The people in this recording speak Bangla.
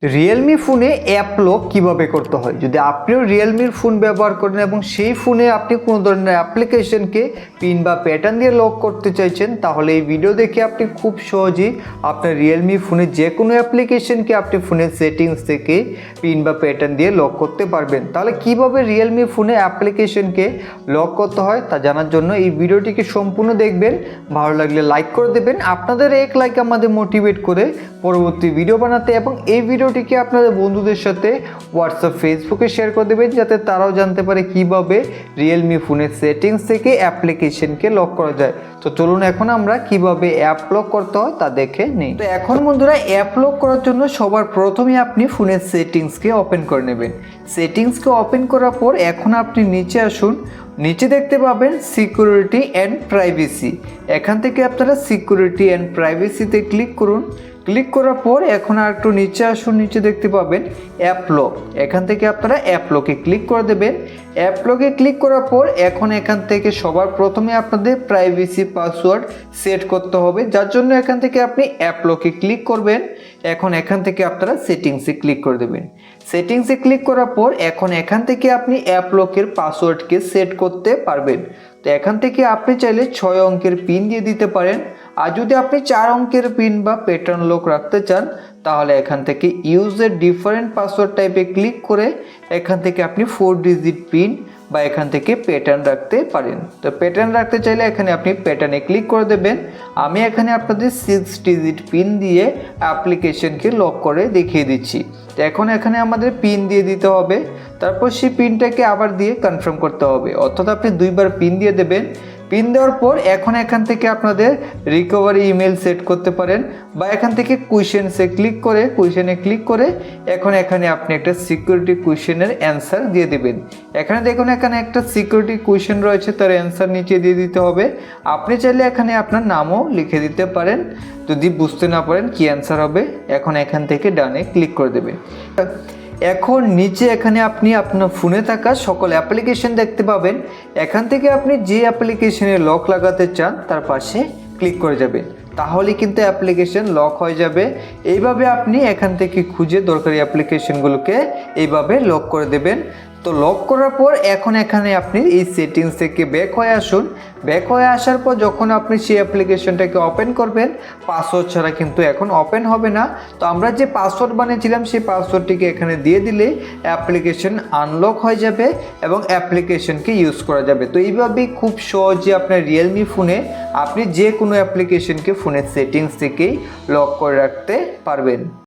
রিয়েলমি ফোনে অ্যাপ লক কীভাবে করতে হয়। যদি আপনিও রিয়েলমির ফোন ব্যবহার করেন এবং সেই ফোনে আপনি কোনো ধরনের অ্যাপ্লিকেশনকে পিন বা প্যাটার্ন দিয়ে লক করতে চাইছেন, তাহলে এই ভিডিও দেখে আপনি খুব সহজেই আপনার রিয়েলমি ফোনে যে কোনো অ্যাপ্লিকেশনকে আপনি ফোনের সেটিংস থেকে পিন বা প্যাটার্ন দিয়ে লক করতে পারবেন। তাহলে কিভাবে রিয়েলমি ফোনে অ্যাপ্লিকেশনকে লক করতে হয় তা জানার জন্য এই ভিডিওটিকে সম্পূর্ণ দেখবেন। ভালো লাগলে লাইক করে দেবেন। আপনাদের এক লাইক আমাদের মোটিভেট করে পরবর্তী ভিডিও বানাতে, এবং এই ভিডিওটিকে আপনাদের বন্ধুদের সাথে হোয়াটসঅ্যাপ ফেসবুকে শেয়ার করে দেবেন, যাতে তারাও জানতে পারে কিভাবে রিয়েলমি ফোনের সেটিংস থেকে অ্যাপ্লিকেশনকে লক করা যায়। তো চলুন এখন আমরা কিভাবে অ্যাপ লক করতে হয় তা দেখে নিই। তো এখন বন্ধুরা, অ্যাপ লক করার জন্য সবার প্রথমে আপনি ফোনের সেটিংসকে ওপেন করে নেবেন। সেটিংসকে ওপেন করার পর এখন আপনি নিচে আসুন। নিচে দেখতে পাবেন সিকিউরিটি অ্যান্ড প্রাইভেসি। এখান থেকে আপনারা সিকিউরিটি অ্যান্ড প্রাইভেসিতে ক্লিক করুন। ক্লিক করার পর এখন আর একটু নিচে আসুন। নিচে দেখতে পাবেন অ্যাপ লক। এখান থেকে আপনারা অ্যাপ লকে ক্লিক করে দেবেন। অ্যাপ লকে ক্লিক করার পর এখন এখান থেকে সবার প্রথমে আপনাদের প্রাইভেসি পাসওয়ার্ড সেট করতে হবে, যার জন্য এখান থেকে আপনি অ্যাপ লকে ক্লিক করবেন। এখন এখান থেকে আপনারা সেটিংসে ক্লিক করে দেবেন। সেটিংসে ক্লিক করার পর এখন এখান থেকে আপনি অ্যাপ লকের পাসওয়ার্ডকে সেট করতে পারবেন। তো এখান থেকে আপনি চাইলে 6 অঙ্কের পিন দিয়ে দিতে পারেন, আর যদি আপনি 4 অঙ্কের পিন বা প্যাটার্ন লক রাখতে চান, তাহলে এখান থেকে ইউজের ডিফারেন্ট পাসওয়ার্ড টাইপে ক্লিক করে এখান থেকে আপনি 4 ডিজিট পিন বা এখান থেকে প্যাটার্ন রাখতে পারেন। তো প্যাটার্ন রাখতে চাইলে এখানে আপনি প্যাটার্নে ক্লিক করে দেবেন। আমি এখানে আপনাদের 6 ডিজিট পিন দিয়ে অ্যাপ্লিকেশনকে লক করে দেখিয়ে দিচ্ছি। তো এখন এখানে আমাদের পিন দিয়ে দিতে হবে, তারপর সেই পিনটাকে আবার দিয়ে কনফার্ম করতে হবে, অর্থাৎ আপনি 2বার পিন দিয়ে দেবেন। পিন দেওয়ার পর এখন এখান থেকে আপনাদের রিকভারি ইমেল সেট করতে পারেন, বা এখান থেকে কুয়েশনসে ক্লিক করে এখন এখানে আপনি একটা সিকিউরিটি কুয়েশনের অ্যান্সার দিয়ে দেবেন। এখানে দেখুন এখানে একটা সিকিউরিটি কুয়েশন রয়েছে, তার অ্যান্সার নিচে দিয়ে দিতে হবে। আপনি চাইলে এখানে আপনার নামও লিখে দিতে পারেন যদি বুঝতে না পারেন কি অ্যান্সার হবে। এখন এখান থেকে ডানে ক্লিক করে দেবেন। এখন নিচে এখানে আপনি আপনার ফোনে থাকা সকল অ্যাপ্লিকেশন দেখতে পাবেন। এখান থেকে আপনি যে অ্যাপ্লিকেশনে লক লাগাতে চান তার পাশে ক্লিক করে যাবেন, তাহলে কিন্তু অ্যাপ্লিকেশন লক হয়ে যাবে। এইভাবে আপনি এখান থেকে খুঁজে দরকারি অ্যাপ্লিকেশনগুলোকে এইভাবে লক করে দেবেন। তো লক করার পর এখন এখানে আপনি এই সেটিংস থেকে ব্যাক হয়ে আসুন। ব্যাক হয়ে আসার পর যখন আপনি সেই অ্যাপ্লিকেশনটাকে ওপেন করবেন, পাসওয়ার্ড ছাড়া কিন্তু এখন ওপেন হবে না। তো আমরা যে পাসওয়ার্ড বানিয়েছিলাম সেই পাসওয়ার্ডটিকে এখানে দিয়ে দিলে অ্যাপ্লিকেশন আনলক হয়ে যাবে এবং অ্যাপ্লিকেশনকে ইউজ করা যাবে। তো এইভাবেই খুব সহজে আপনার রিয়েলমি ফোনে আপনি যে কোনো অ্যাপ্লিকেশনকে ফোনের সেটিংস থেকেই লক করে রাখতে পারবেন।